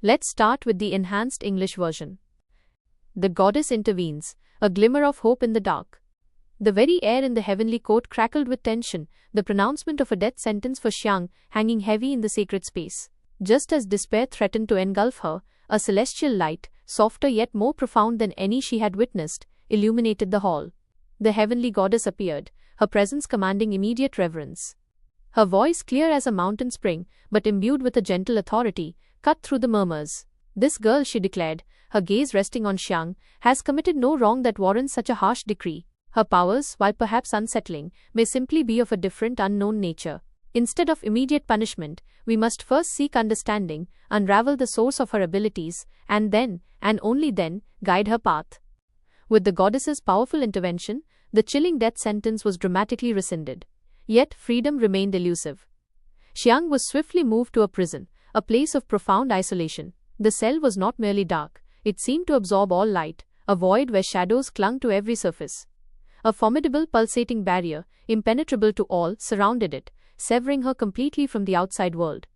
Let's start with the enhanced English version. The goddess intervenes, a glimmer of hope in the dark. The very air in the heavenly court crackled with tension, the pronouncement of a death sentence for Xiang hanging heavy in the sacred space. Just as despair threatened to engulf her, a celestial light, softer yet more profound than any she had witnessed, illuminated the hall. The heavenly goddess appeared, her presence commanding immediate reverence. Her voice clear as a mountain spring, but imbued with a gentle authority, cut through the murmurs. This girl, she declared, her gaze resting on Xiang, has committed no wrong that warrants such a harsh decree. Her powers, while perhaps unsettling, may simply be of a different unknown nature. Instead of immediate punishment, we must first seek understanding, unravel the source of her abilities, and then, and only then, guide her path. With the goddess's powerful intervention, the chilling death sentence was dramatically rescinded. Yet freedom remained elusive. Xiang was swiftly moved to a prison, a place of profound isolation. The cell was not merely dark, it seemed to absorb all light, a void where shadows clung to every surface. A formidable pulsating barrier, impenetrable to all, surrounded it, severing her completely from the outside world.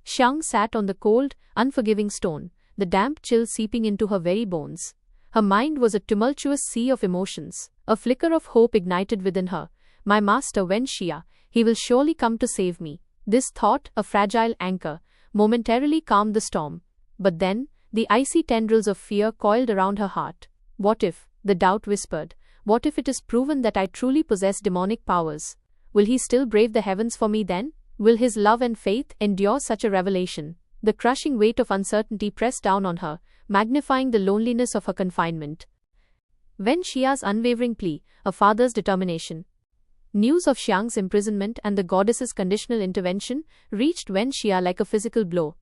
Xiang sat on the cold, unforgiving stone, the damp chill seeping into her very bones. Her mind was a tumultuous sea of emotions. A flicker of hope ignited within her. My master Wen Xia, he will surely come to save me. This thought, a fragile anchor, momentarily calmed the storm. But then, the icy tendrils of fear coiled around her heart. What if, the doubt whispered, what if it is proven that I truly possess demonic powers? Will he still brave the heavens for me then? Will his love and faith endure such a revelation? The crushing weight of uncertainty pressed down on her, magnifying the loneliness of her confinement. Wen Xia's unwavering plea, a father's determination. News of Xiang's imprisonment and the goddess's conditional intervention reached Wen Xia like a physical blow.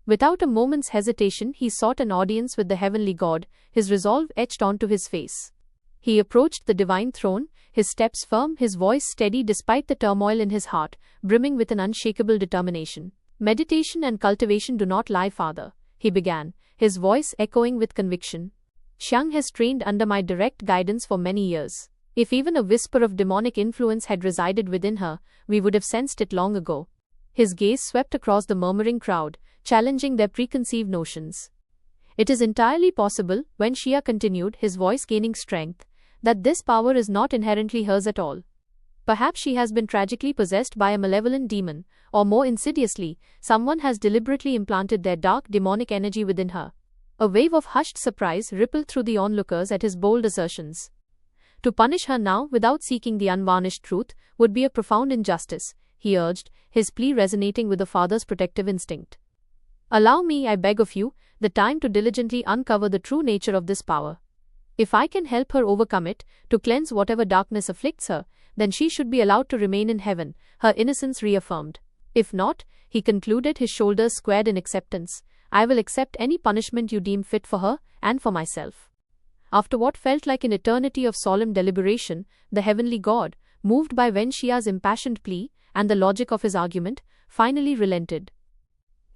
Without a moment's hesitation, he sought an audience with the heavenly god, his resolve etched onto his face. He approached the divine throne, his steps firm, his voice steady despite the turmoil in his heart, brimming with an unshakable determination. Meditation and cultivation do not lie, Father, he began, his voice echoing with conviction. Xiang has trained under my direct guidance for many years. If even a whisper of demonic influence had resided within her, we would have sensed it long ago. His gaze swept across the murmuring crowd, challenging their preconceived notions. It is entirely possible, Wen Xia continued, his voice gaining strength, that this power is not inherently hers at all. Perhaps she has been tragically possessed by a malevolent demon, or more insidiously, someone has deliberately implanted their dark demonic energy within her. A wave of hushed surprise rippled through the onlookers at his bold assertions. To punish her now without seeking the unvarnished truth would be a profound injustice, he urged, his plea resonating with the father's protective instinct. Allow me, I beg of you, the time to diligently uncover the true nature of this power. If I can help her overcome it, to cleanse whatever darkness afflicts her, then she should be allowed to remain in heaven, her innocence reaffirmed. If not, he concluded, his shoulders squared in acceptance, I will accept any punishment you deem fit for her, and for myself. After what felt like an eternity of solemn deliberation, the heavenly god, moved by Wen Xia's impassioned plea, and the logic of his argument, finally relented.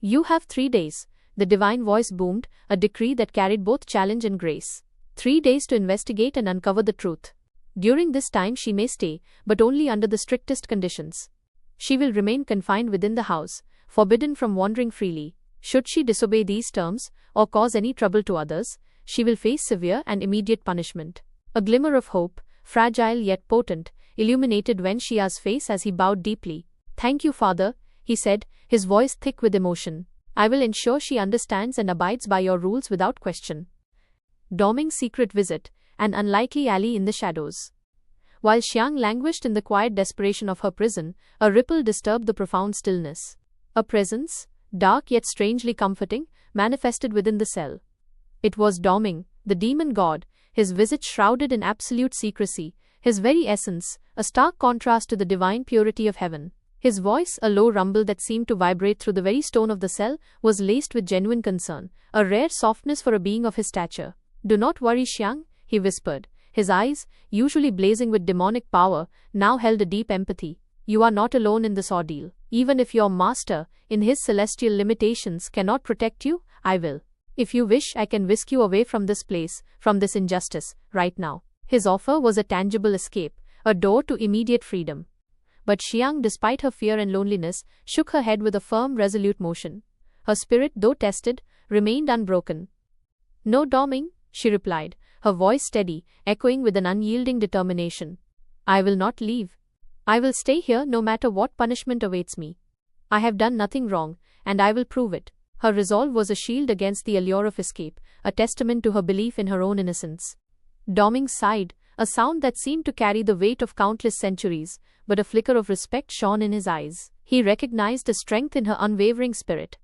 You have 3 days, the divine voice boomed, a decree that carried both challenge and grace. 3 days to investigate and uncover the truth. During this time she may stay, but only under the strictest conditions. She will remain confined within the house, forbidden from wandering freely. Should she disobey these terms, or cause any trouble to others, she will face severe and immediate punishment. A glimmer of hope, fragile yet potent, illuminated Wen Xia's face as he bowed deeply. Thank you, Father, he said, his voice thick with emotion. I will ensure she understands and abides by your rules without question. Doming's secret visit, an unlikely ally in the shadows. While Xiang languished in the quiet desperation of her prison, a ripple disturbed the profound stillness. A presence, dark yet strangely comforting, manifested within the cell. It was Doming, the demon god, his visage shrouded in absolute secrecy, his very essence, a stark contrast to the divine purity of heaven. His voice, a low rumble that seemed to vibrate through the very stone of the cell, was laced with genuine concern, a rare softness for a being of his stature. Do not worry, Xiang, he whispered. His eyes, usually blazing with demonic power, now held a deep empathy. You are not alone in this ordeal. Even if your master, in his celestial limitations, cannot protect you, I will. If you wish, I can whisk you away from this place, from this injustice, right now. His offer was a tangible escape, a door to immediate freedom. But Xiang, despite her fear and loneliness, shook her head with a firm, resolute motion. Her spirit, though tested, remained unbroken. "No, Doming," she replied, her voice steady, echoing with an unyielding determination. "I will not leave. I will stay here no matter what punishment awaits me. I have done nothing wrong, and I will prove it." Her resolve was a shield against the allure of escape, a testament to her belief in her own innocence. Doming sighed, a sound that seemed to carry the weight of countless centuries, but a flicker of respect shone in his eyes. He recognized a strength in her unwavering spirit.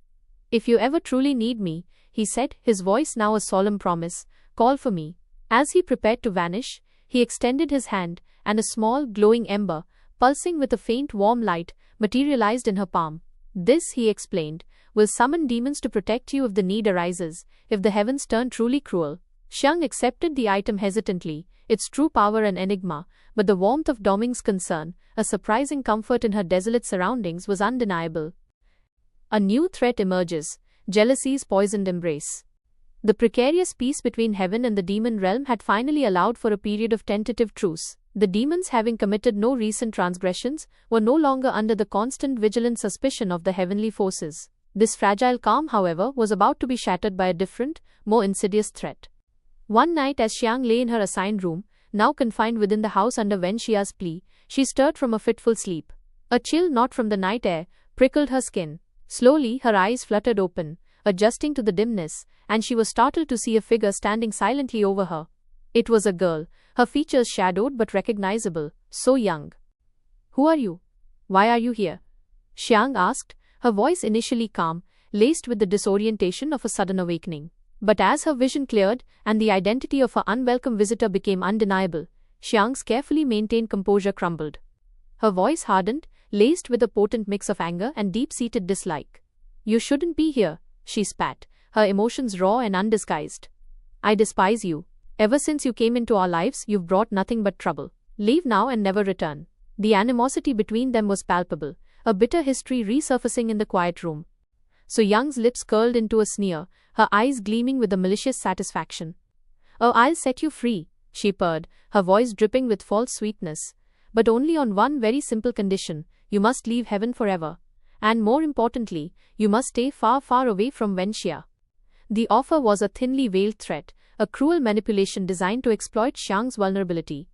"If you ever truly need me," he said, his voice now a solemn promise, "call for me." As he prepared to vanish, he extended his hand, and a small, glowing ember, pulsing with a faint warm light, materialized in her palm. "This," he explained, "will summon demons to protect you if the need arises, if the heavens turn truly cruel." Xiang accepted the item hesitantly, its true power an enigma, but the warmth of Doming's concern, a surprising comfort in her desolate surroundings, was undeniable. A new threat emerges: jealousy's poisoned embrace. The precarious peace between heaven and the demon realm had finally allowed for a period of tentative truce. The demons, having committed no recent transgressions, were no longer under the constant vigilant suspicion of the heavenly forces. This fragile calm, however, was about to be shattered by a different, more insidious threat. One night, as Xiang lay in her assigned room, now confined within the house under Wen Xia's plea, she stirred from a fitful sleep. A chill, not from the night air, prickled her skin. Slowly, her eyes fluttered open, adjusting to the dimness, and she was startled to see a figure standing silently over her. It was a girl, her features shadowed but recognizable, so young. "Who are you? Why are you here?" Xiang asked, her voice initially calm, laced with the disorientation of a sudden awakening. But as her vision cleared, and the identity of her unwelcome visitor became undeniable, Xiang's carefully maintained composure crumbled. Her voice hardened, laced with a potent mix of anger and deep-seated dislike. "You shouldn't be here," she spat, her emotions raw and undisguised. "I despise you. Ever since you came into our lives, you've brought nothing but trouble. Leave now and never return." The animosity between them was palpable, a bitter history resurfacing in the quiet room. So Young's lips curled into a sneer, her eyes gleaming with a malicious satisfaction. "Oh, I'll set you free," she purred, her voice dripping with false sweetness. "But only on one very simple condition: you must leave heaven forever. And more importantly, you must stay far, far away from Wen Xia." The offer was a thinly veiled threat, a cruel manipulation designed to exploit Xiang's vulnerability.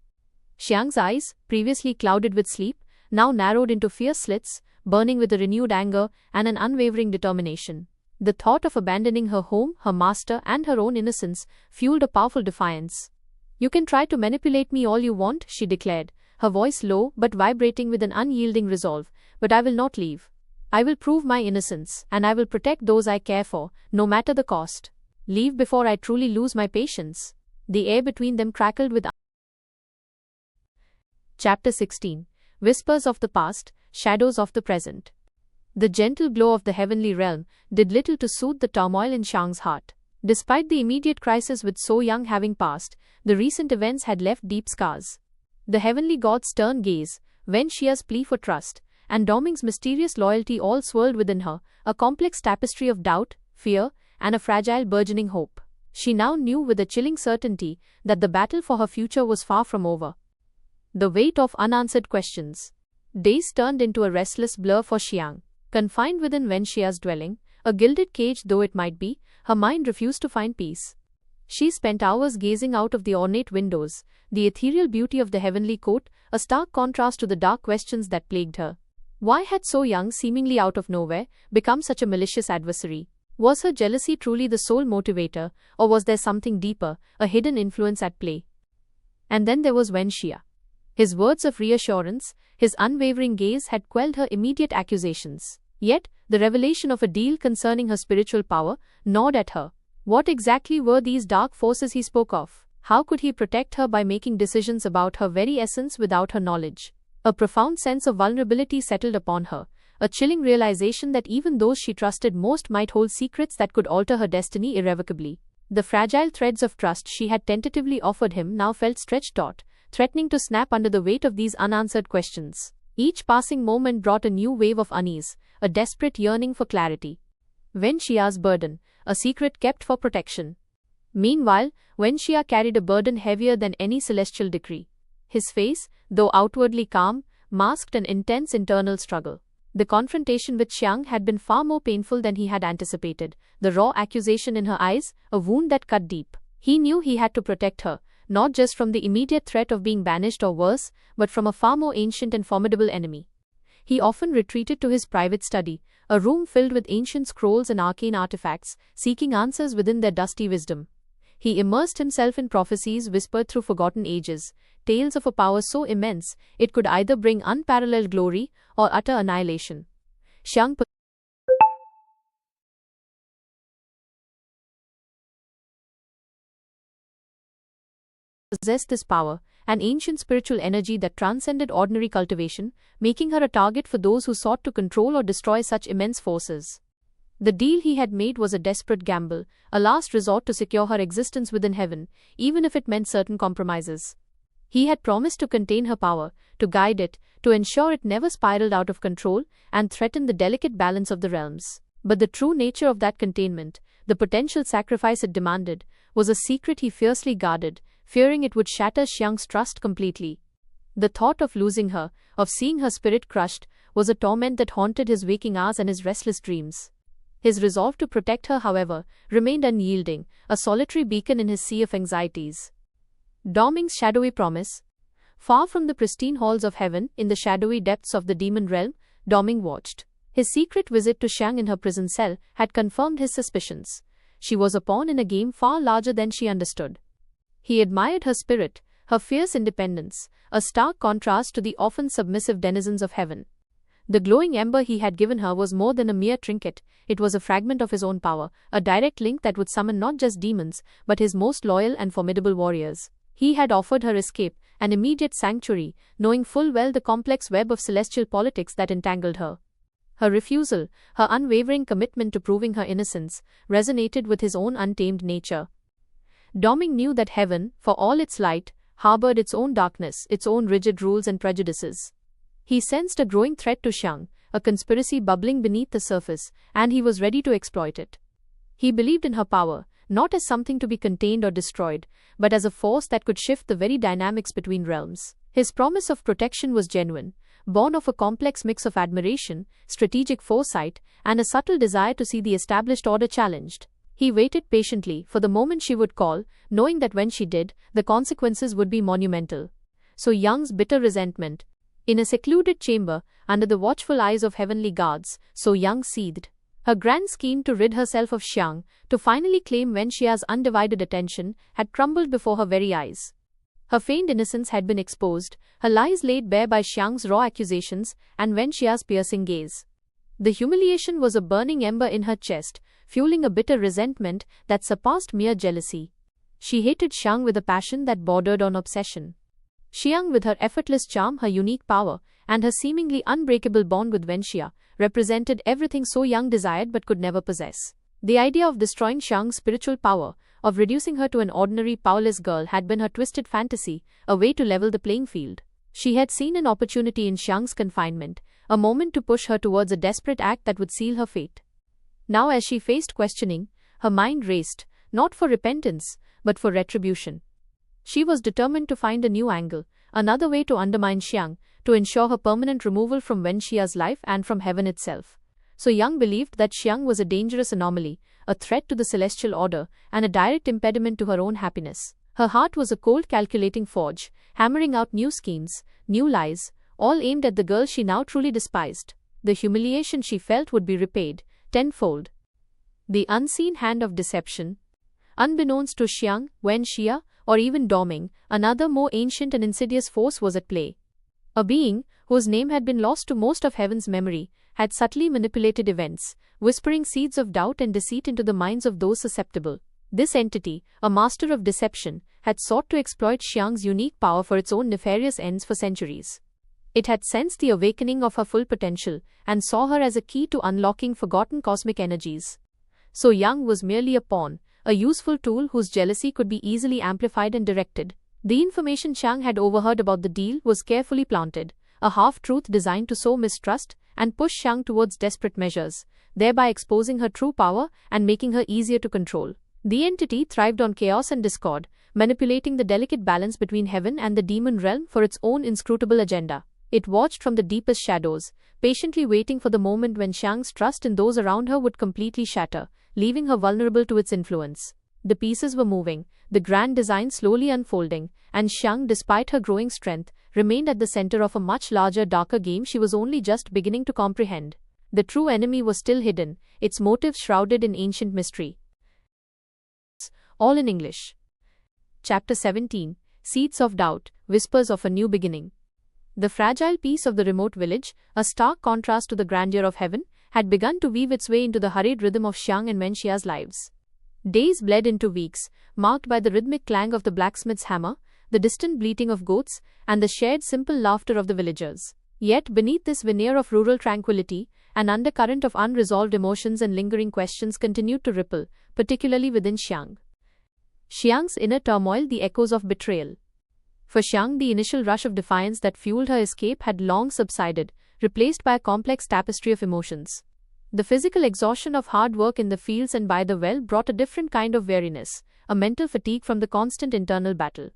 Xiang's eyes, previously clouded with sleep, now narrowed into fierce slits, burning with a renewed anger and an unwavering determination. The thought of abandoning her home, her master, and her own innocence fueled a powerful defiance. "You can try to manipulate me all you want," she declared, her voice low but vibrating with an unyielding resolve, "but I will not leave. I will prove my innocence, and I will protect those I care for, no matter the cost. Leave before I truly lose my patience." The air between them crackled with. Chapter 16. Whispers of the Past, Shadows of the Present. The gentle glow of the heavenly realm did little to soothe the turmoil in Xiang's heart. Despite the immediate crisis with So Young having passed, the recent events had left deep scars. The heavenly god's stern gaze, Wen Xia's plea for trust, and Doming's mysterious loyalty all swirled within her, a complex tapestry of doubt, fear, and a fragile burgeoning hope. She now knew with a chilling certainty that the battle for her future was far from over. The weight of unanswered questions. Days turned into a restless blur for Xiang. Confined within Wen Xia's dwelling, a gilded cage though it might be, her mind refused to find peace. She spent hours gazing out of the ornate windows, the ethereal beauty of the heavenly court, a stark contrast to the dark questions that plagued her. Why had So Young, seemingly out of nowhere, become such a malicious adversary? Was her jealousy truly the sole motivator, or was there something deeper, a hidden influence at play? And then there was Wen Xia. His words of reassurance, his unwavering gaze had quelled her immediate accusations. Yet, the revelation of a deal concerning her spiritual power gnawed at her. What exactly were these dark forces he spoke of? How could he protect her by making decisions about her very essence without her knowledge? A profound sense of vulnerability settled upon her, a chilling realization that even those she trusted most might hold secrets that could alter her destiny irrevocably. The fragile threads of trust she had tentatively offered him now felt stretched taut, threatening to snap under the weight of these unanswered questions. Each passing moment brought a new wave of unease, a desperate yearning for clarity. Wen Xia's burden, a secret kept for protection. Meanwhile, Wen Xia carried a burden heavier than any celestial decree. His face, though outwardly calm, masked an intense internal struggle. The confrontation with Xiang had been far more painful than he had anticipated, the raw accusation in her eyes, a wound that cut deep. He knew he had to protect her, not just from the immediate threat of being banished or worse, but from a far more ancient and formidable enemy. He often retreated to his private study, a room filled with ancient scrolls and arcane artifacts, seeking answers within their dusty wisdom. He immersed himself in prophecies whispered through forgotten ages, tales of a power so immense it could either bring unparalleled glory or utter annihilation. Xiang possessed this power, an ancient spiritual energy that transcended ordinary cultivation, making her a target for those who sought to control or destroy such immense forces. The deal he had made was a desperate gamble, a last resort to secure her existence within heaven, even if it meant certain compromises. He had promised to contain her power, to guide it, to ensure it never spiraled out of control and threatened the delicate balance of the realms. But the true nature of that containment, the potential sacrifice it demanded, was a secret he fiercely guarded, fearing it would shatter Xiang's trust completely. The thought of losing her, of seeing her spirit crushed, was a torment that haunted his waking hours and his restless dreams. His resolve to protect her, however, remained unyielding, a solitary beacon in his sea of anxieties. Doming's shadowy promise. Far from the pristine halls of heaven, in the shadowy depths of the demon realm, Doming watched. His secret visit to Xiang in her prison cell had confirmed his suspicions. She was a pawn in a game far larger than she understood. He admired her spirit, her fierce independence, a stark contrast to the often submissive denizens of heaven. The glowing ember he had given her was more than a mere trinket, it was a fragment of his own power, a direct link that would summon not just demons, but his most loyal and formidable warriors. He had offered her escape, an immediate sanctuary, knowing full well the complex web of celestial politics that entangled her. Her refusal, her unwavering commitment to proving her innocence, resonated with his own untamed nature. Doming knew that heaven, for all its light, harbored its own darkness, its own rigid rules and prejudices. He sensed a growing threat to Xiang, a conspiracy bubbling beneath the surface, and he was ready to exploit it. He believed in her power, not as something to be contained or destroyed, but as a force that could shift the very dynamics between realms. His promise of protection was genuine, born of a complex mix of admiration, strategic foresight, and a subtle desire to see the established order challenged. He waited patiently for the moment she would call, knowing that when she did, the consequences would be monumental. So Xiang's bitter resentment. In a secluded chamber, under the watchful eyes of heavenly guards, So Xiang seethed. Her grand scheme to rid herself of Xiang, to finally claim Wenxia's undivided attention, had crumbled before her very eyes. Her feigned innocence had been exposed, her lies laid bare by Xiang's raw accusations and Wenxia's piercing gaze. The humiliation was a burning ember in her chest, fueling a bitter resentment that surpassed mere jealousy. She hated Xiang with a passion that bordered on obsession. Xiang, with her effortless charm, her unique power, and her seemingly unbreakable bond with Wenxia, represented everything So Xiang desired but could never possess. The idea of destroying Xiang's spiritual power, of reducing her to an ordinary powerless girl, had been her twisted fantasy, a way to level the playing field. She had seen an opportunity in Xiang's confinement, a moment to push her towards a desperate act that would seal her fate. Now, as she faced questioning, her mind raced, not for repentance, but for retribution. She was determined to find a new angle, another way to undermine Xiang, to ensure her permanent removal from Wenxia's life and from heaven itself. So Xiang believed that Xiang was a dangerous anomaly, a threat to the celestial order, and a direct impediment to her own happiness. Her heart was a cold calculating forge, hammering out new schemes, new lies, all aimed at the girl she now truly despised. The humiliation she felt would be repaid, tenfold. The unseen hand of deception. Unbeknownst to Xiang, Wenxia, or even Doming, another more ancient and insidious force was at play. A being, whose name had been lost to most of heaven's memory, had subtly manipulated events, whispering seeds of doubt and deceit into the minds of those susceptible. This entity, a master of deception, had sought to exploit Xiang's unique power for its own nefarious ends for centuries. It had sensed the awakening of her full potential, and saw her as a key to unlocking forgotten cosmic energies. So Xiang was merely a pawn, a useful tool whose jealousy could be easily amplified and directed. The information Xiang had overheard about the deal was carefully planted, a half-truth designed to sow mistrust and push Xiang towards desperate measures, thereby exposing her true power and making her easier to control. The entity thrived on chaos and discord, manipulating the delicate balance between heaven and the demon realm for its own inscrutable agenda. It watched from the deepest shadows, patiently waiting for the moment when Xiang's trust in those around her would completely shatter, leaving her vulnerable to its influence. The pieces were moving, the grand design slowly unfolding, and Xiang, despite her growing strength, remained at the center of a much larger, darker game she was only just beginning to comprehend. The true enemy was still hidden, its motives shrouded in ancient mystery. All in English. Chapter 17. Seeds of Doubt, Whispers of a New Beginning. The fragile peace of the remote village, a stark contrast to the grandeur of heaven, had begun to weave its way into the hurried rhythm of Xiang and Wenxia's lives. Days bled into weeks, marked by the rhythmic clang of the blacksmith's hammer, the distant bleating of goats, and the shared simple laughter of the villagers. Yet beneath this veneer of rural tranquility, an undercurrent of unresolved emotions and lingering questions continued to ripple, particularly within Xiang. Xiang's inner turmoil, the echoes of betrayal. For Xiang, the initial rush of defiance that fueled her escape had long subsided, replaced by a complex tapestry of emotions. The physical exhaustion of hard work in the fields and by the well brought a different kind of weariness, a mental fatigue from the constant internal battle.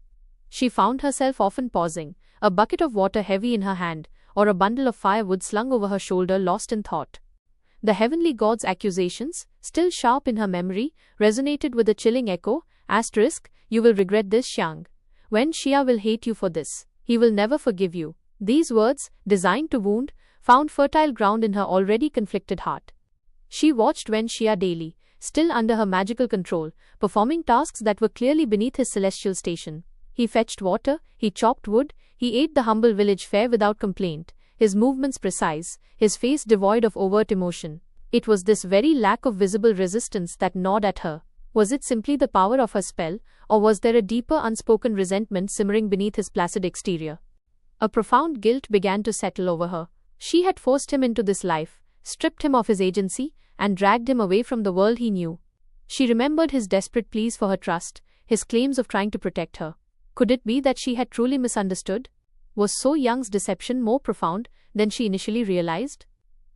She found herself often pausing, a bucket of water heavy in her hand, or a bundle of firewood slung over her shoulder, lost in thought. The heavenly god's accusations, still sharp in her memory, resonated with a chilling echo. You will regret this, Xiang. Wenxia will hate you for this. He will never forgive you. These words, designed to wound, found fertile ground in her already conflicted heart. She watched Wenxia daily, still under her magical control, performing tasks that were clearly beneath his celestial station. He fetched water, he chopped wood, he ate the humble village fare without complaint, his movements precise, his face devoid of overt emotion. It was this very lack of visible resistance that gnawed at her. Was it simply the power of her spell, or was there a deeper unspoken resentment simmering beneath his placid exterior? A profound guilt began to settle over her. She had forced him into this life, stripped him of his agency, and dragged him away from the world he knew. She remembered his desperate pleas for her trust, his claims of trying to protect her. Could it be that she had truly misunderstood? Was So Young's deception more profound than she initially realized?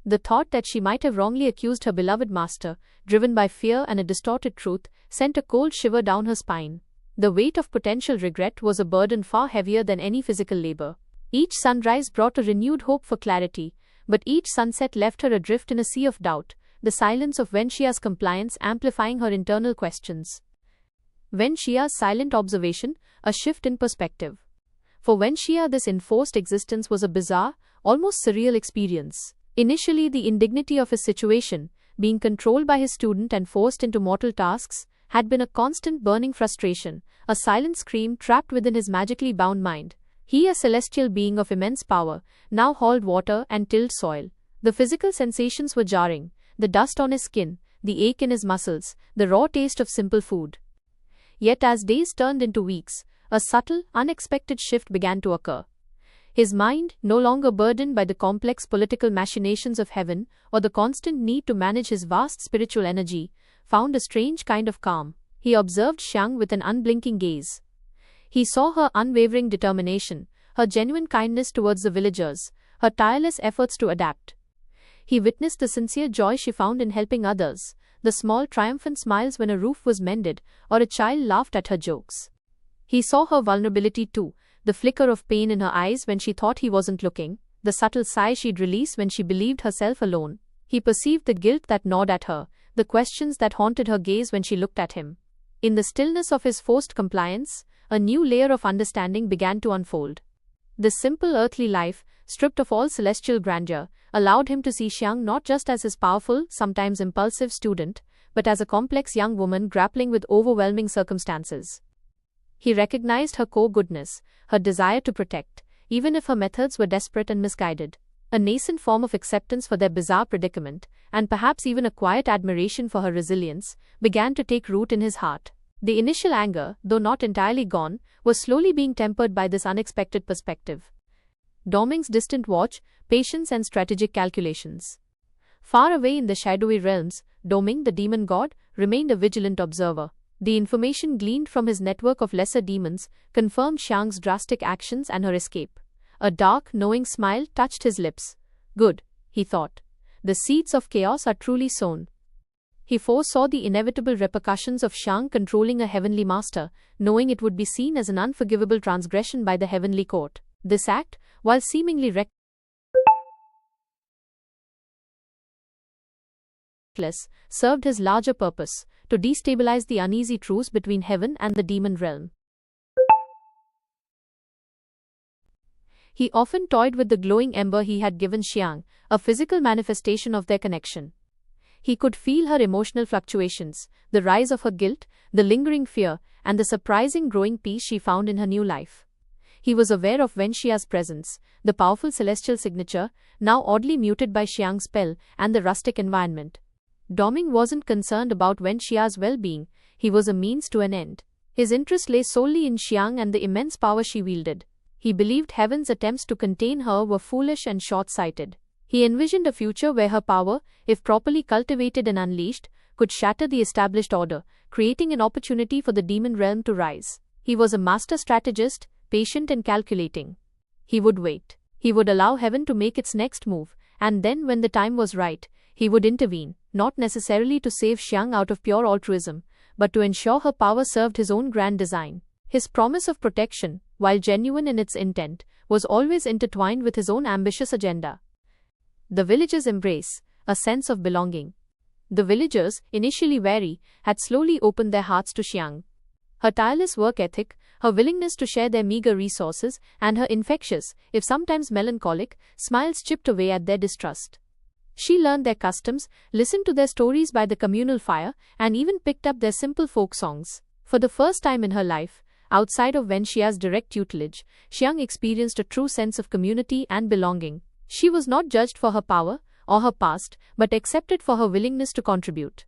The thought that she might have wrongly accused her beloved master, driven by fear and a distorted truth, sent a cold shiver down her spine. The weight of potential regret was a burden far heavier than any physical labor. Each sunrise brought a renewed hope for clarity, but each sunset left her adrift in a sea of doubt, the silence of Wenxia's compliance amplifying her internal questions. Wenxia's silent observation, a shift in perspective. For Wenxia, this enforced existence was a bizarre, almost surreal experience. Initially, the indignity of his situation, being controlled by his student and forced into mortal tasks, had been a constant burning frustration, a silent scream trapped within his magically bound mind. He, a celestial being of immense power, now hauled water and tilled soil. The physical sensations were jarring, the dust on his skin, the ache in his muscles, the raw taste of simple food. Yet as days turned into weeks, a subtle, unexpected shift began to occur. His mind, no longer burdened by the complex political machinations of heaven or the constant need to manage his vast spiritual energy, found a strange kind of calm. He observed Xiang with an unblinking gaze. He saw her unwavering determination, her genuine kindness towards the villagers, her tireless efforts to adapt. He witnessed the sincere joy she found in helping others, the small triumphant smiles when a roof was mended or a child laughed at her jokes. He saw her vulnerability too, the flicker of pain in her eyes when she thought he wasn't looking, the subtle sigh she'd release when she believed herself alone. He perceived the guilt that gnawed at her, the questions that haunted her gaze when she looked at him. In the stillness of his forced compliance, a new layer of understanding began to unfold. This simple earthly life, stripped of all celestial grandeur, allowed him to see Xiang not just as his powerful, sometimes impulsive student, but as a complex young woman grappling with overwhelming circumstances. He recognized her core goodness, her desire to protect, even if her methods were desperate and misguided. A nascent form of acceptance for their bizarre predicament, and perhaps even a quiet admiration for her resilience, began to take root in his heart. The initial anger, though not entirely gone, was slowly being tempered by this unexpected perspective. Doming's distant watch, patience and strategic calculations. Far away in the shadowy realms, Doming, the demon god, remained a vigilant observer. The information gleaned from his network of lesser demons confirmed Xiang's drastic actions and her escape. A dark, knowing smile touched his lips. Good, he thought. The seeds of chaos are truly sown. He foresaw the inevitable repercussions of Xiang controlling a heavenly master, knowing it would be seen as an unforgivable transgression by the heavenly court. This act, while seemingly reckless, served his larger purpose, to destabilize the uneasy truce between heaven and the demon realm. He often toyed with the glowing ember he had given Xiang, a physical manifestation of their connection. He could feel her emotional fluctuations, the rise of her guilt, the lingering fear, and the surprising growing peace she found in her new life. He was aware of Wen Xia's presence, the powerful celestial signature, now oddly muted by Xiang's spell, and the rustic environment. Doming wasn't concerned about Wen Xia's well-being, he was a means to an end. His interest lay solely in Xiang and the immense power she wielded. He believed heaven's attempts to contain her were foolish and short-sighted. He envisioned a future where her power, if properly cultivated and unleashed, could shatter the established order, creating an opportunity for the demon realm to rise. He was a master strategist, patient and calculating. He would wait. He would allow heaven to make its next move, and then when the time was right, he would intervene, not necessarily to save Xiang out of pure altruism, but to ensure her power served his own grand design. His promise of protection, while genuine in its intent, was always intertwined with his own ambitious agenda. The villagers' embrace, a sense of belonging. The villagers, initially wary, had slowly opened their hearts to Xiang. Her tireless work ethic, her willingness to share their meager resources, and her infectious, if sometimes melancholic, smiles chipped away at their distrust. She learned their customs, listened to their stories by the communal fire, and even picked up their simple folk songs. For the first time in her life, outside of Wen Xia's direct tutelage, Xiang experienced a true sense of community and belonging. She was not judged for her power or her past, but accepted for her willingness to contribute.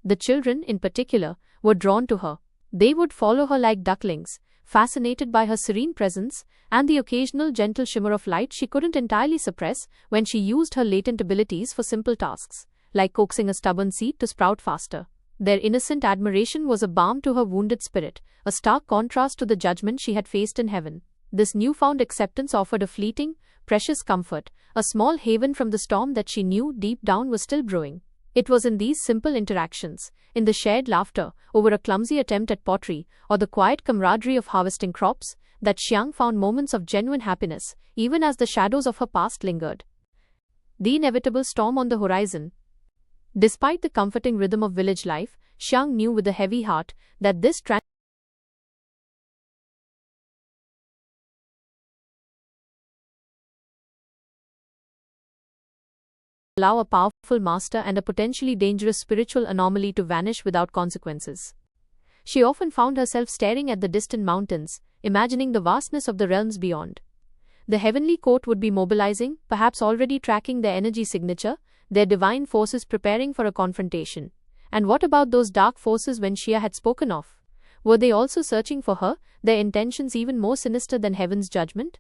The children, in particular, were drawn to her. They would follow her like ducklings, fascinated by her serene presence and the occasional gentle shimmer of light she couldn't entirely suppress when she used her latent abilities for simple tasks, like coaxing a stubborn seed to sprout faster. Their innocent admiration was a balm to her wounded spirit, a stark contrast to the judgment she had faced in heaven. This newfound acceptance offered a fleeting, precious comfort, a small haven from the storm that she knew deep down was still brewing. It was in these simple interactions, in the shared laughter over a clumsy attempt at pottery, or the quiet camaraderie of harvesting crops, that Xiang found moments of genuine happiness, even as the shadows of her past lingered. The inevitable storm on the horizon. Despite the comforting rhythm of village life, Xiang knew with a heavy heart that this allow a powerful master and a potentially dangerous spiritual anomaly to vanish without consequences. She often found herself staring at the distant mountains, imagining the vastness of the realms beyond. The heavenly court would be mobilizing, perhaps already tracking their energy signature, their divine forces preparing for a confrontation. And what about those dark forces Wen Xia had spoken of? Were they also searching for her, their intentions even more sinister than heaven's judgment?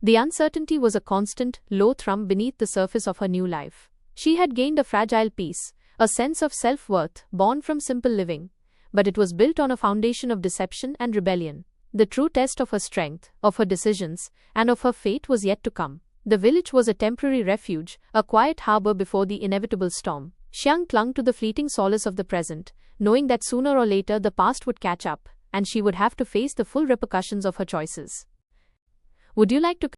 The uncertainty was a constant, low thrum beneath the surface of her new life. She had gained a fragile peace, a sense of self-worth, born from simple living. But it was built on a foundation of deception and rebellion. The true test of her strength, of her decisions, and of her fate was yet to come. The village was a temporary refuge, a quiet harbor before the inevitable storm. Xiang clung to the fleeting solace of the present, knowing that sooner or later the past would catch up, and she would have to face the full repercussions of her choices. Would you like to